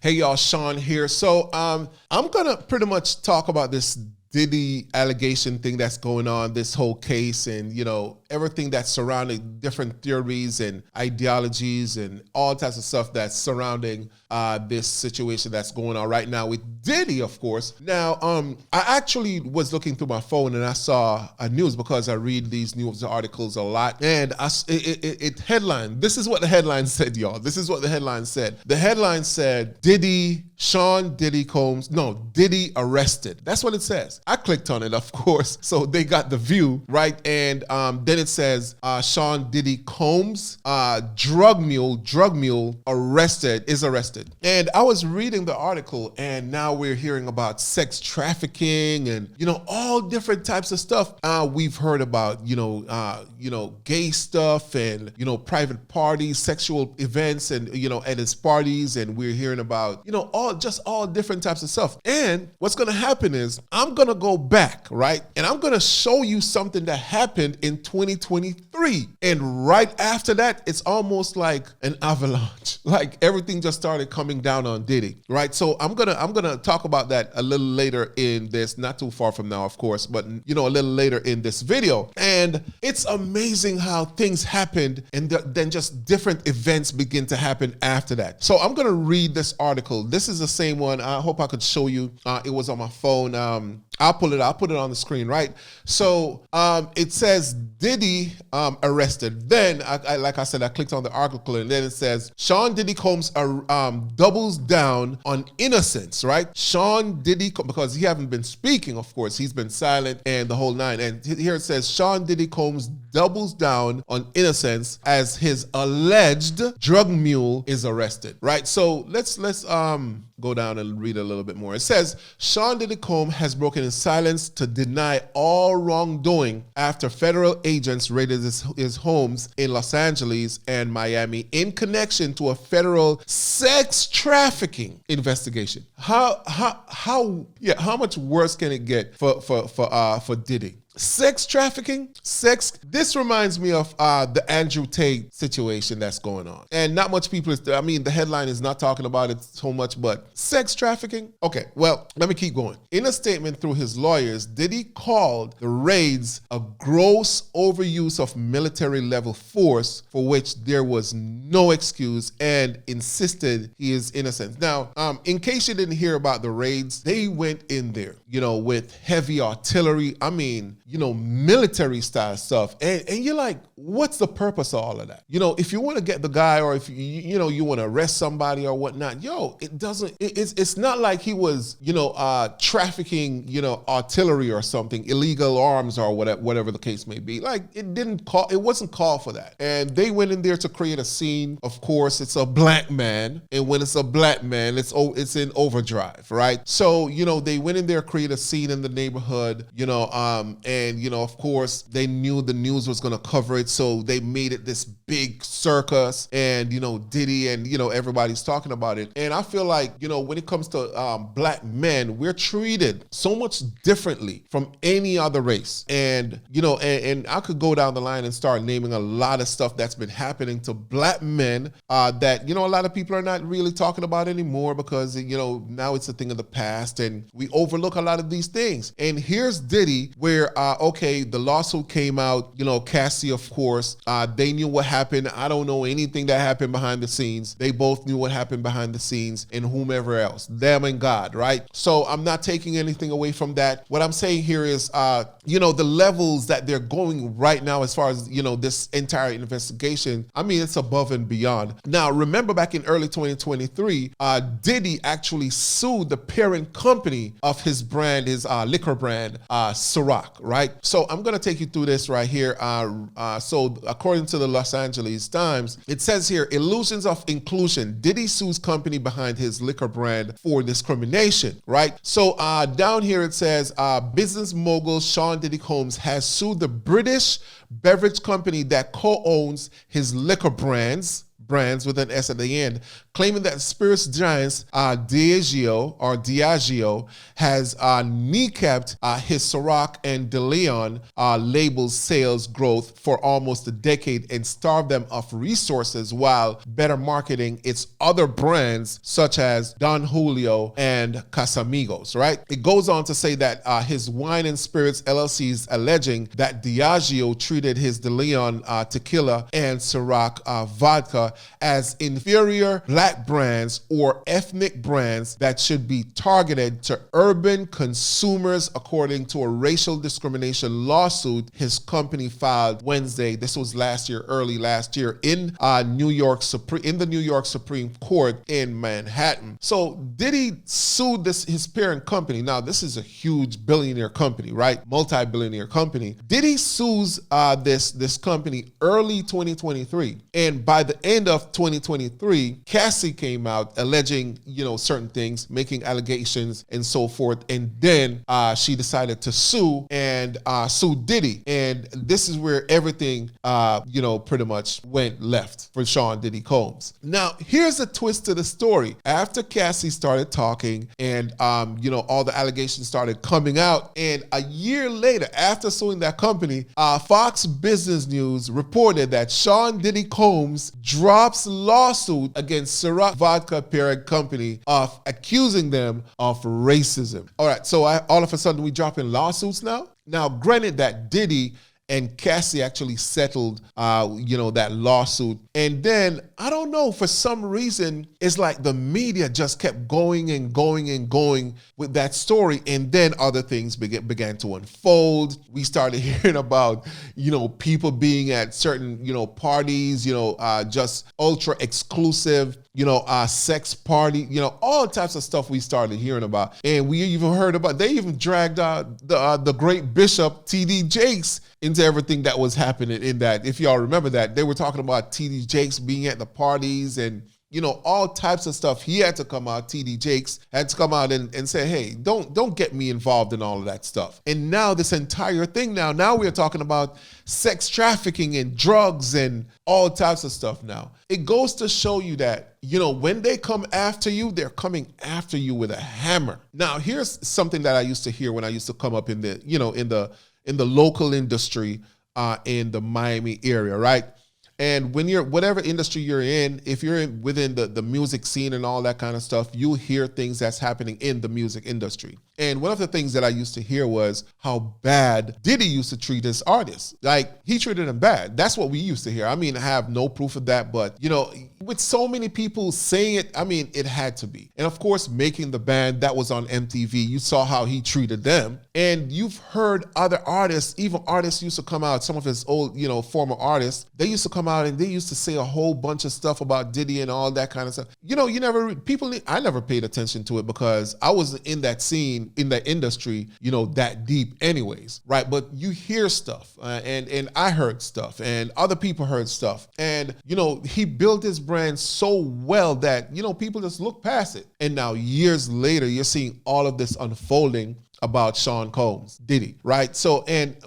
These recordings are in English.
Hey y'all, Sean here. So I'm gonna pretty much talk about this Diddy allegation thing that's going on, this whole case, and everything that's surrounding different theories and ideologies and all types of stuff that's surrounding this situation that's going on right now with Diddy, of course. Now, I actually was looking through my phone and I saw a news because I read these news articles a lot, and it headlined. This is what the headline said, y'all. This is what the headline said. The headline said, Diddy arrested. That's what it says. I clicked on it, of course, so they got the view, right? And then it says, Sean Diddy Combs, drug mule is arrested. And I was reading the article, and now we're hearing about sex trafficking and, all different types of stuff. We've heard about, gay stuff and, private parties, sexual events and, at his parties. And we're hearing about, all different types of stuff. And what's going to happen is I'm going to go back, right? And I'm going to show you something that happened in 2023. And right after that, it's almost like an avalanche. Like everything just started coming down on Diddy, right? So I'm going to talk about that a little later in this, not too far from now, of course, but a little later in this video. And it's amazing how things happened and then just different events begin to happen after that. So I'm going to read this article. This is the same one. I hope I could show you. It was on my phone. I'll put it on the screen, right? So it says Diddy arrested. Then, like I said, I clicked on the article and then it says Sean Diddy Combs doubles down on innocence, right? Sean Diddy, because he haven't been speaking, of course, he's been silent and the whole nine. And here it says Sean Diddy Combs doubles down on innocence as his alleged drug mule is arrested, right? So let's go down and read a little bit more. It says Sean Diddy Combs has broken his silence to deny all wrongdoing after federal agents raided his homes in Los Angeles and Miami in connection to a federal sex trafficking investigation. How much worse can it get for Diddy? Sex trafficking, this reminds me of the Andrew Tate situation that's going on. And not much people, the headline is not talking about it so much, but sex trafficking? Okay, well, let me keep going. In a statement through his lawyers, Diddy called the raids a gross overuse of military level force for which there was no excuse and insisted he is innocent. Now, in case you didn't hear about the raids, they went in there, with heavy artillery. Military style stuff. And you're like, what's the purpose of all of that? If you want to get the guy or if you want to arrest somebody or whatnot, it's not like he was, trafficking, artillery or something, illegal arms or whatever the case may be. Like it wasn't called for that. And they went in there to create a scene. Of course, it's a black man. And when it's a black man, it's in overdrive, right? So, they went in there, create a scene in the neighborhood, and, of course, they knew the news was going to cover it. So they made it this big circus and, Diddy and, everybody's talking about it. And I feel like, when it comes to black men, we're treated so much differently from any other race. And, and I could go down the line and start naming a lot of stuff that's been happening to black men that, a lot of people are not really talking about anymore because, now it's a thing of the past and we overlook a lot of these things. And here's Diddy where, the lawsuit came out, Cassie, of course, they knew what happened. I don't know anything that happened behind the scenes. They both knew what happened behind the scenes and whomever else, them and God, right? So I'm not taking anything away from that. What I'm saying here is, the levels that they're going right now as far as, this entire investigation, it's above and beyond. Now, remember back in early 2023, Diddy actually sued the parent company of his brand, his liquor brand, Ciroc, right? So I'm going to take you through this right here. So according to the Los Angeles Times, it says here, illusions of inclusion. Diddy sues company behind his liquor brand for discrimination, right? So down here it says, business mogul Sean Diddy Combs has sued the British beverage company that co-owns his liquor brands with an S at the end, claiming that spirits giants Diageo has kneecapped his Ciroc and De Leon labels sales growth for almost a decade and starved them of resources while better marketing its other brands such as Don Julio and Casamigos, right? It goes on to say that his wine and spirits LLC is alleging that Diageo treated his De Leon tequila and Ciroc vodka as inferior black brands or ethnic brands that should be targeted to urban consumers, according to a racial discrimination lawsuit his company filed Wednesday. This was early last year, in the New York Supreme Court in Manhattan. So Diddy sued his parent company. Now, this is a huge billionaire company, right? Multi-billionaire company. Diddy sues this company early 2023, and by the end of 2023, Cassie came out alleging, certain things, making allegations and so forth, and then she decided to sue Diddy, and this is where everything, pretty much went left for Sean Diddy Combs. Now, here's a twist to the story. After Cassie started talking and, all the allegations started coming out, and a year later, after suing that company, Fox Business News reported that Sean Diddy Combs drops lawsuit against Ciroc Vodka parent company of accusing them of racism. All right, so all of a sudden we dropping lawsuits now? Now, granted that Diddy and Cassie actually settled, that lawsuit. And then, I don't know, for some reason, it's like the media just kept going and going and going with that story. And then other things began to unfold. We started hearing about, people being at certain, parties, just ultra exclusive, sex party, all types of stuff we started hearing about. And we even heard about, they even dragged the great Bishop T.D. Jakes into everything that was happening in that. If y'all remember that, they were talking about T.D. Jakes being at the parties and, all types of stuff. He had to come out, T.D. Jakes had to come out and say, hey, don't get me involved in all of that stuff. And now this entire thing now we're talking about sex trafficking and drugs and all types of stuff now. It goes to show you that, when they come after you, they're coming after you with a hammer. Now, here's something that I used to hear when I used to come up in the, in the local industry in the Miami area, right? And when whatever industry you're in, if you're within the music scene and all that kind of stuff, you'll hear things that's happening in the music industry. And one of the things that I used to hear was how bad Diddy used to treat his artists. Like, he treated them bad. That's what we used to hear. I mean, I have no proof of that, but, with so many people saying it, it had to be. And of course, Making the Band, that was on MTV. You saw how he treated them. And you've heard other artists, even artists used to come out, some of his old, former artists, they used to come out and they used to say a whole bunch of stuff about Diddy and all that kind of stuff. I never paid attention to it because I wasn't in that scene, in the industry, that deep anyways, right? But you hear stuff and I heard stuff and other people heard stuff. And, he built his brand so well that, people just look past it. And now years later, you're seeing all of this unfolding about Sean Combs, Diddy, right? So, and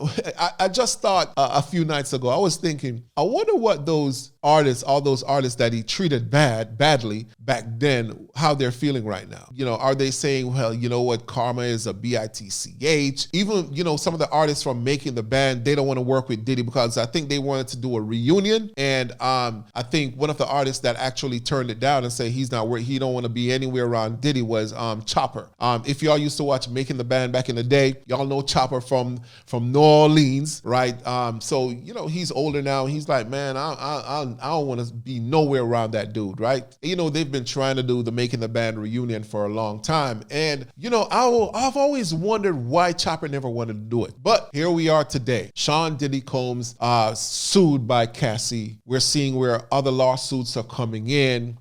I just thought a few nights ago, I was thinking, I wonder what those artists, all those artists that he treated badly back then, how they're feeling right now. Are they saying, well, what, karma is a bitch? Even, some of the artists from Making the Band, they don't want to work with Diddy because I think they wanted to do a reunion. And I think one of the artists that actually turned it down and said he don't want to be anywhere around Diddy was Chopper. If y'all used to watch Making the Band back in the day, y'all know Chopper from New Orleans, right? So, he's older now. He's like, man, I don't want to be nowhere around that dude, right? They've been trying to do the Making the Band reunion for a long time. And, I've always wondered why Chopper never wanted to do it. But here we are today. Sean Diddy Combs sued by Cassie. We're seeing where other lawsuits are coming in.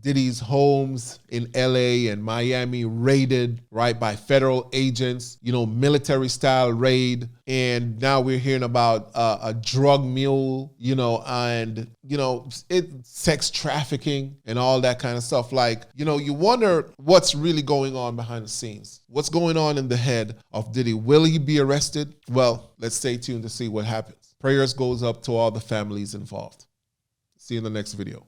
Diddy's homes in LA and Miami raided, right, by federal agents, military style raid. And now we're hearing about a drug mule, and, sex trafficking and all that kind of stuff. Like, you wonder what's really going on behind the scenes. What's going on in the head of Diddy? Will he be arrested? Well, let's stay tuned to see what happens. Prayers goes up to all the families involved. See you in the next video.